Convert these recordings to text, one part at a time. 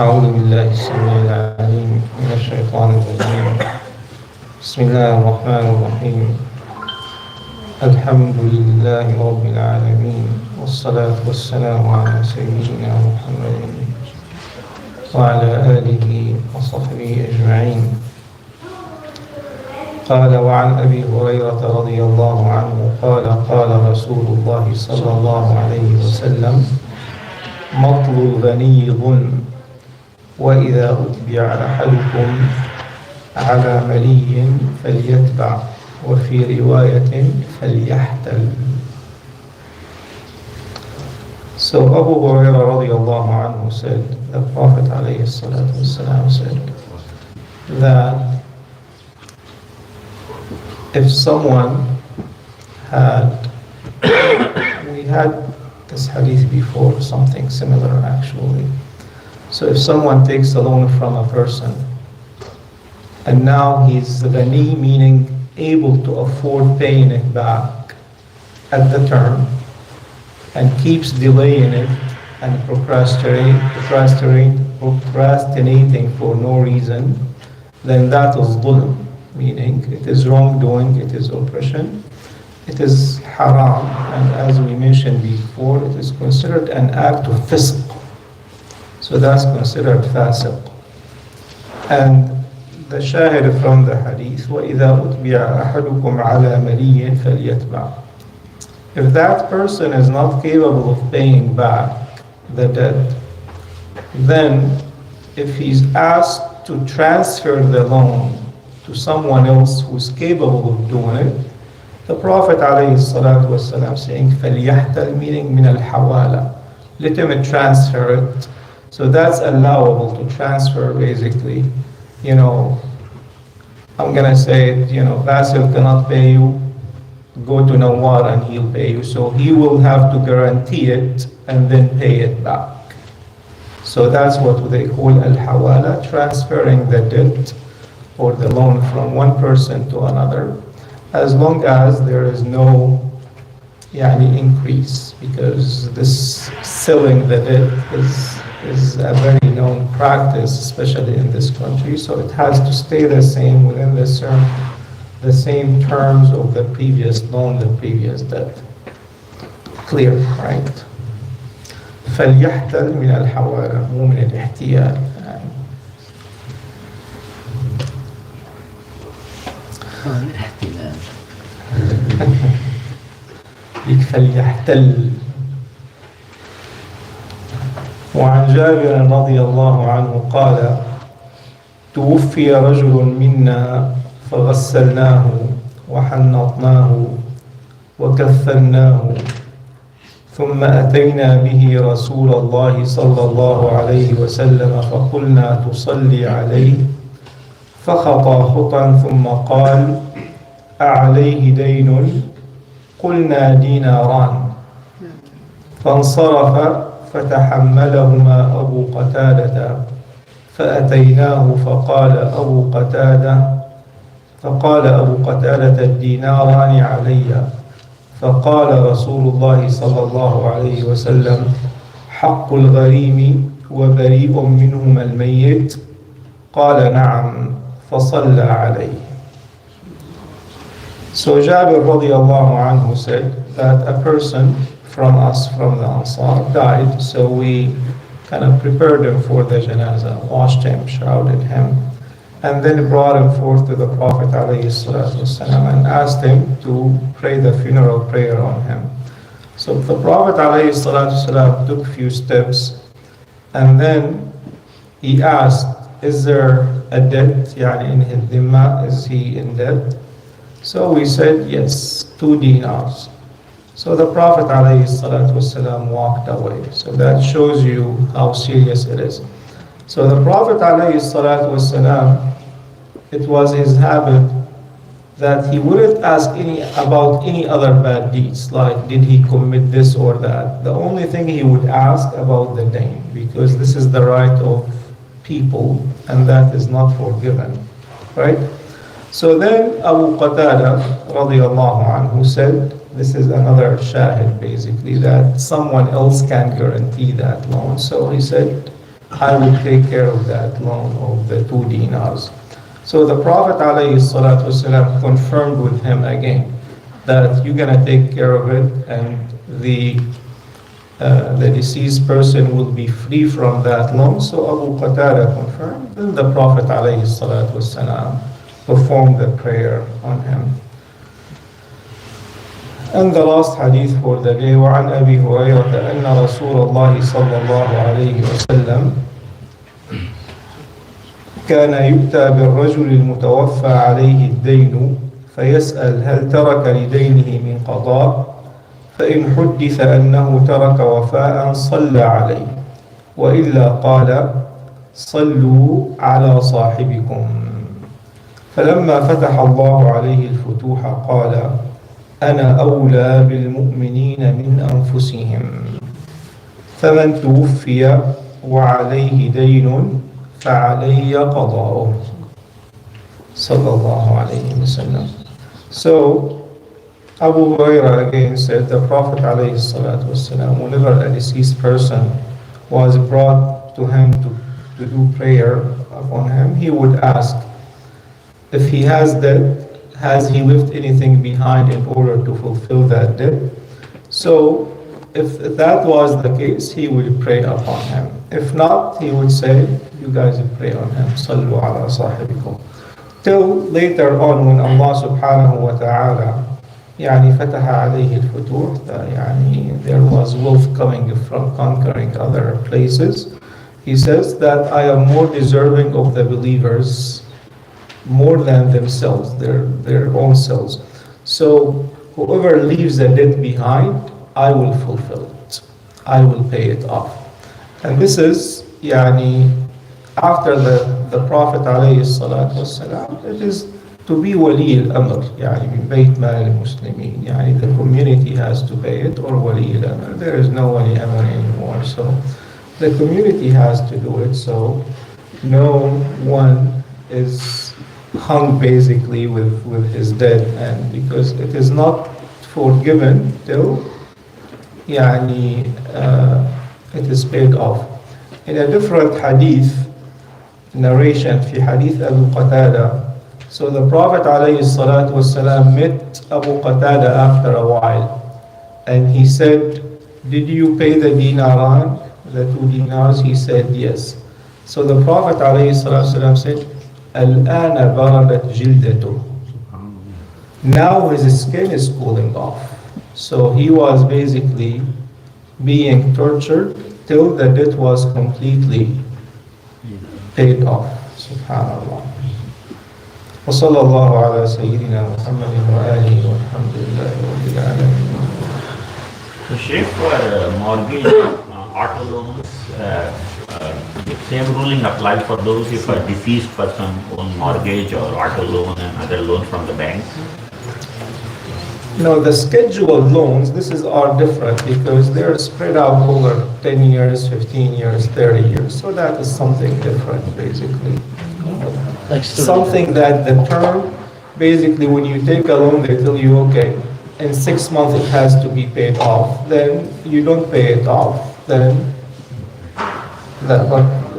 أعوذ بالله السميع العليم من الشيطان الرجيم. بسم الله الرحمن الرحيم. الحمد لله رب العالمين، والصلاة والسلام على سيدنا محمد وعلى آله وصحبه أجمعين. قال: وعن أبي هريرة رضي الله عنه قال: قال رسول الله صلى الله عليه وسلم: مطل الغني ظلم، وإذا أتبع أحدكم على ملي فليتبع، وفي رواية فليحتل. So Abu Hurairah radiallahu anhu said, the Prophet alayhi salatu wasalam said that if someone had, we had this hadith before, something similar actually. So if someone takes a loan from a person and now he's ghani, meaning able to afford paying it back at the term, and keeps delaying it and procrastinating for no reason, then that is dhulm, meaning it is wrongdoing, it is oppression, it is haram, and as we mentioned before, it is considered an act of fisq. So that's considered fasiq. And the shahid from the hadith, وَإِذَا أُتْبِعَ أَحَدُكُمْ عَلَى مَلِيٍّ فَلْيَتْبَعْ. If that person is not capable of paying back the debt, then if he's asked to transfer the loan to someone else who's capable of doing it, the Prophet ﷺ saying, فَلْيَحْتَلْ, meaning مِنَ الْحَوَالَةِ, let him transfer it. So that's allowable to transfer, basically. You know, I'm gonna say, Basil cannot pay you, go to Nawar and he'll pay you. So he will have to guarantee it and then pay it back. So that's what they call al-hawala, transferring the debt or the loan from one person to another, as long as there is no increase, because this selling the debt is a very known practice, especially in this country. So it has to stay the same within the same terms of the previous loan, the previous debt. Clear, right? فليحتل من الحوالة مو من الاحتيال. الاحتلال. فليحتل. وعن جابر رضي الله عنه قال: توفي رجل منا فغسلناه وحنطناه وكفناه، ثم أتينا به رسول الله صلى الله عليه وسلم فقلنا تصلي عليه، فخطى خطا ثم قال: أعليه دين؟ قلنا ديناران. فانصرف فتحملهما أبو قتادة، فأتيناه فقال أبو قتادة الديناران علي. فقال رسول الله صلى الله عليه وسلم: حق الغريم وبريء منهما الميت. قال: نعم. فصلى عليه. So Jabir radiallahu anhu said that a person from us, from the Ansar, died. So we kind of prepared him for the janazah, washed him, shrouded him, and then brought him forth to the Prophet ﷺ and asked him to pray the funeral prayer on him. So the Prophet ﷺ took a few steps, and then he asked, is there a debt in his dhimma? Is he in debt? So we said, yes, 2 dinars. So the Prophet ﷺ walked away. So that shows you how serious it is. So the Prophet ﷺ, it was his habit that he wouldn't ask about any other bad deeds, like did he commit this or that. The only thing he would ask about the dain, because this is the right of people and that is not forgiven, right? So then Abu Qatada radiallahu anhu said, this is another shahid basically, that someone else can guarantee that loan. So he said, I will take care of that loan of the 2 dinars. So the Prophet ﷺ confirmed with him again that you're going to take care of it, and the deceased person will be free from that loan. So Abu Qatada confirmed, then the Prophet ﷺ performed the prayer on him. And the last hadith for the day, وعن أبي هريرة أن رسول الله صلى الله عليه وسلم كان يؤتى بالرجل المتوفى عليه الدين فيسأل هل ترك لدينه من قضاء، فإن حدث أنه ترك وفاء صلى عليه، وإلا قال صلوا على صاحبكم. فلما فتح الله عليه الفتوح قال أنا أولى بالمؤمنين من أنفسهم، فمن توفي وعليه دين فعلي قضاؤه. صلى الله عليه وسلم. So Abu Hurairah again said the Prophet alayhi salatu wasalam, whenever a deceased person was brought to him to do prayer upon him, he would ask if he has debt, has he left anything behind in order to fulfill that debt? So if that was the case, he would pray upon him. If not, he would say, you guys would pray on him. Sallu ala sahibikum. Till later on when Allah subhanahu wa ta'ala يعني فتح عليه الفتوح, يعني there was wealth coming from conquering other places. He says that I am more deserving of the believers more than themselves, their own selves. So whoever leaves a debt behind, I will fulfill it. I will pay it off. And this is يعني after the Prophet عليه الصلاة والسلام, it is to be wali al-amr, يعني من بيت مال المسلمين, يعني the community has to pay it, or wali al-amr. There is no wali al-amr anymore, so the community has to do it, so no one is hung basically with his debt, and because it is not forgiven till يعني it is paid off. In a different hadith narration, في حديث أبو قتادة, so the Prophet ﷺ met Abu Qatada after a while, and he said, did you pay the dinaran, the 2 dinars? He said yes. So the Prophet ﷺ said, الآن بردت جلدته. Now his skin is cooling off. So he was basically being tortured till the debt was completely paid off. Subhanallah. وصلى الله على سيدنا محمد وآله والحمد لله رب العالمين. So Sheikh, for mortgage, auto loans, same ruling applies for those if a deceased person owns mortgage or auto loan and other loans from the bank? No, the scheduled loans, are different because they're spread out over 10 years, 15 years, 30 years. So that is something different, basically. Like Something that the term, basically when you take a loan, they tell you, okay, in 6 months it has to be paid off. Then you don't pay it off. But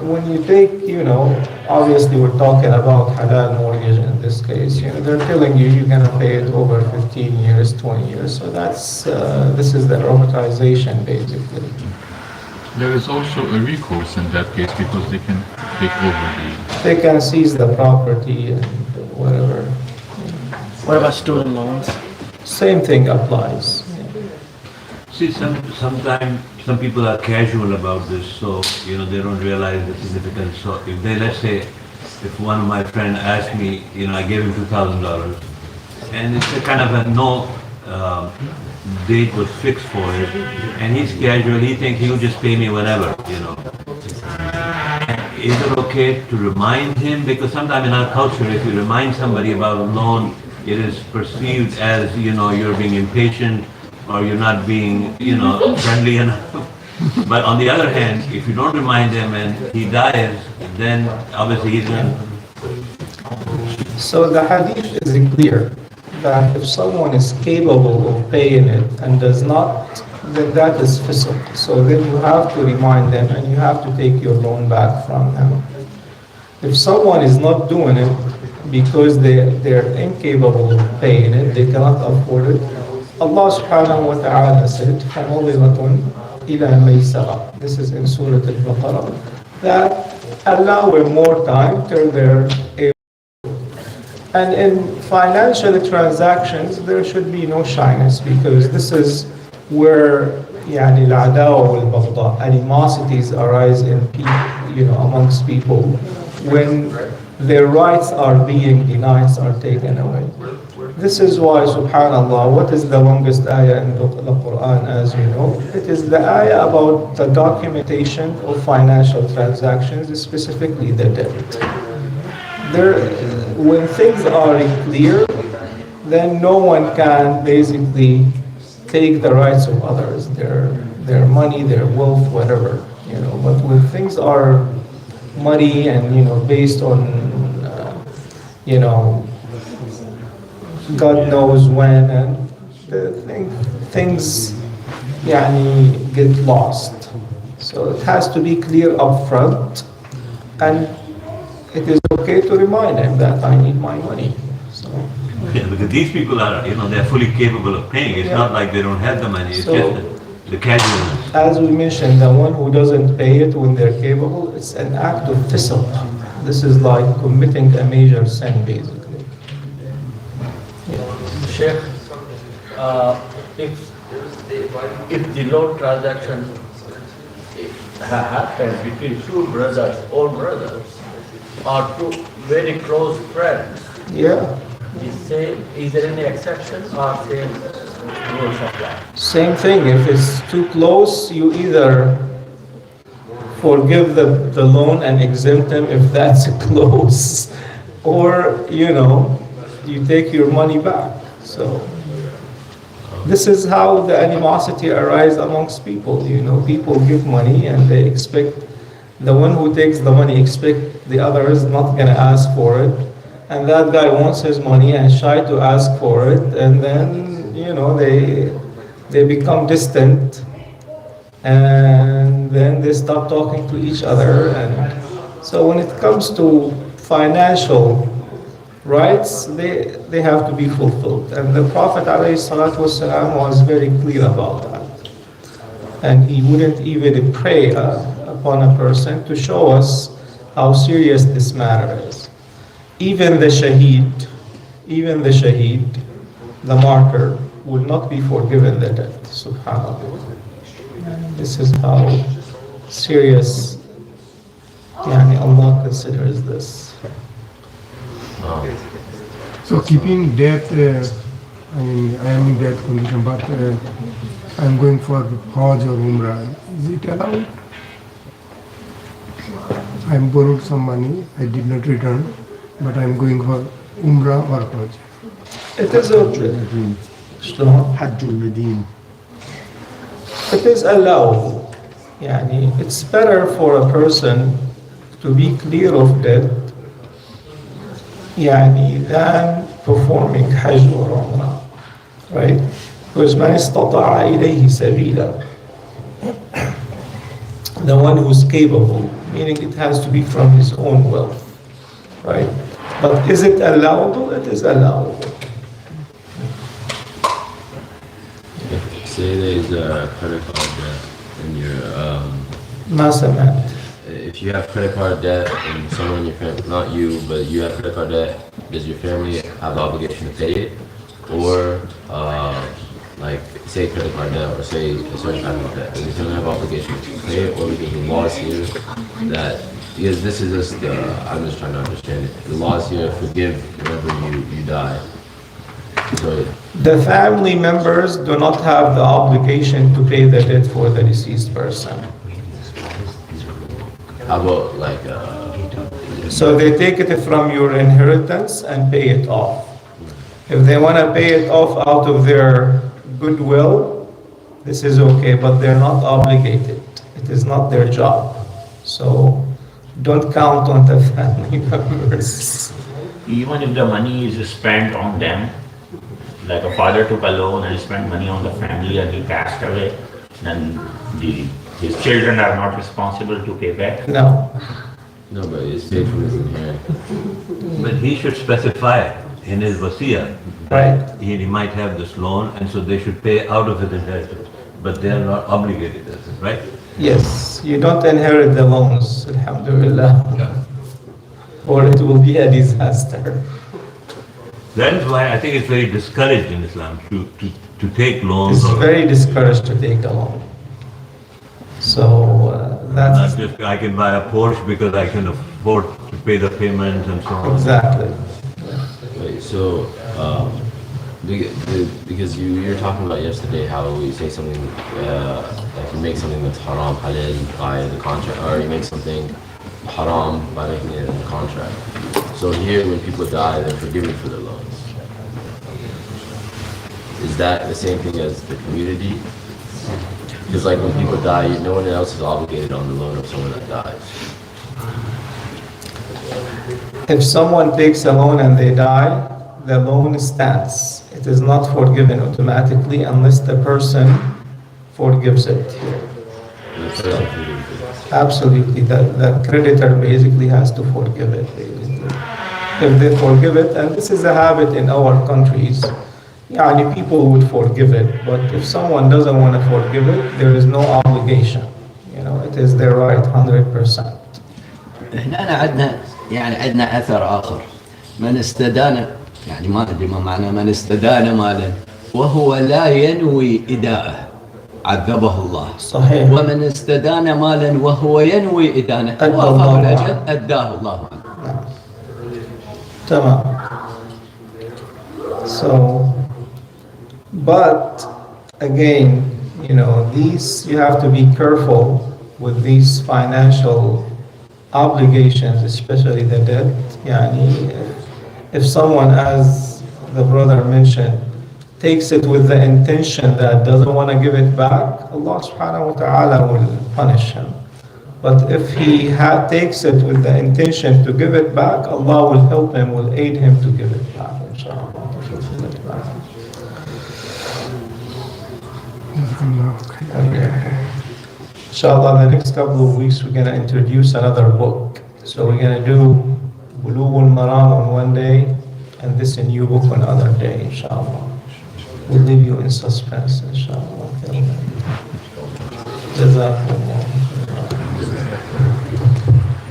when you take, obviously we're talking about halal mortgage in this case. They're telling you you're going to pay it over 15 years, 20 years. So this is the amortization, basically. There is also a recourse in that case because they can take over They can seize the property and whatever. What about student loans? Same thing applies. See, sometimes some people are casual about this, so they don't realize the significance. So if they, let's say, if one of my friends asked me, I gave him $2,000, and it's a kind of a no date was fixed for it, and he's casual, he thinks he'll just pay me whenever, Is it okay to remind him? Because sometimes in our culture, if you remind somebody about a loan, it is perceived as, you're being impatient or you're not being, friendly enough. But on the other hand, if you don't remind him and he dies, then obviously he's going to... So the hadith is clear that if someone is capable of paying it and does not then that is fisq. So then you have to remind them and you have to take your loan back from them. If someone is not doing it because they're incapable of paying it, they cannot afford it, Allah subhanahu wa ta'ala said, فَمَضِرَةٌ إِلَى مَيْسَرَةٍ. This is in Surah Al-Baqarah, that allow them more time till they're able. And in financial transactions, there should be no shyness, because this is where يعني العداوة والبغضاء, animosities arise in people, amongst people, when their rights are being denied, are taken away. This is why, subhanallah, what is the longest ayah in the Quran, as you know? It is the ayah about the documentation of financial transactions, specifically the debt. When things are clear, then no one can basically take the rights of others, their money, their wealth, whatever. But when things are muddy and based on God knows when, and things get lost. So it has to be clear up front, and it is okay to remind them that I need my money. So, Yeah, because these people are, they're fully capable of paying. It's not like they don't have the money, it's So- just the casualness. as we mentioned, the one who doesn't pay it when they're capable, it's an act of fisq. This is like committing a major sin, basically. Sheikh, if the loan transaction happened between two brothers, own brothers, or two very close friends, Yeah. is there any exception or same rules apply? Same thing, if it's too close, you either forgive the loan and exempt them if that's close, or, you take your money back. So, this is how the animosity arises amongst people. People give money and they expect, the one who takes the money expect the other is not going to ask for it. And that guy wants his money and shy to ask for it. And then, they become distant. And then they stop talking to each other. And so when it comes to financial rights, they have to be fulfilled. And the Prophet ﷺ was very clear about that. And he wouldn't even pray upon a person to show us how serious this matter is. Even the shaheed, the martyr, will not be forgiven the debt. Subhanallah. This is how serious Allah considers this. So keeping debt, I am in debt condition, but I am going for Hajj or Umrah. Is it allowed? I am borrowed some money, I did not return, but I am going for Umrah or Hajj. It is okay. Hajjul Medin. It is allowable. It's better for a person to be clear of debt than performing Hajj or Umrah, right? Because man istata'a ilayhi sabila, the one who's capable, meaning it has to be from his own wealth, right? But is it allowable? It is allowable. Say there's a credit card debt in your, ما سمعت. if you have credit card debt and someone in your family, not you, but you have credit card debt, does your family have the obligation to pay it? Or, like, say credit card debt or say a certain type of debt, does your family have obligation to pay it? Or because the law is here that, because this is just, I'm just trying to understand it. The law is here, forgive whenever you die. So, The family members do not have the obligation to pay the debt for the deceased person. how about like, So they take it from your inheritance and pay it off. If they want to pay it off out of their goodwill, this is okay, but they're not obligated. It is not their job. So don't count on the family members. Even if the money is spent on them, like a father took a loan and spent money on the family and he passed away, then his children are not responsible to pay back? No. No, but it's paid from his inheritance. But he should specify in his wasiya Right. that he might have this loan, and so they should pay out of his inheritance. But they are not obligated, right? Yes, you don't inherit the loans, alhamdulillah, or it will be a disaster. That is why I think it's very discouraged in Islam to take loans. It's or very discouraged to take a loan. So not that's just I can buy a Porsche because I can afford to pay the payments and so on. exactly. Wait, so, because you're talking about yesterday how you say something, like you make something that's haram, halal by the contract, or you make something haram by making it in the contract. So here, when people die, they're forgiven for their loans. Is that the same thing as the community? Because like when people die, no one else is obligated on the loan of someone that dies. If someone takes a loan and they die, the loan stands. It is not forgiven automatically unless the person forgives it. The person forgives it. Absolutely, the creditor basically has to forgive it. Basically. If they forgive it, and this is a habit in our countries, people would forgive it, but if someone doesn't want to forgive it, there is no obligation. It is their right 100%. هنا عندنا أثر آخر من استدان ما أدري ما معنى من استدان مالا وهو لا ينوي إداءه عذبه الله صحيح. ومن استدان مالا وهو ينوي إدانه أدى وأخذ الله الأجر عنه. أداه الله عنه. Tamam. So, but again, these, you have to be careful with these financial obligations, especially the debt. If someone, as the brother mentioned, takes it with the intention that doesn't want to give it back, Allah subhanahu wa ta'ala will punish him. But if he takes it with the intention to give it back, Allah will help him, will aid him to give it back, inshallah. Inshallah, the next couple of weeks we're going to introduce another book. So we're going to do Bulugh Maram on one day and this a new book on another day, inshallah. We'll leave you in suspense, inshallah. Jazakumullah.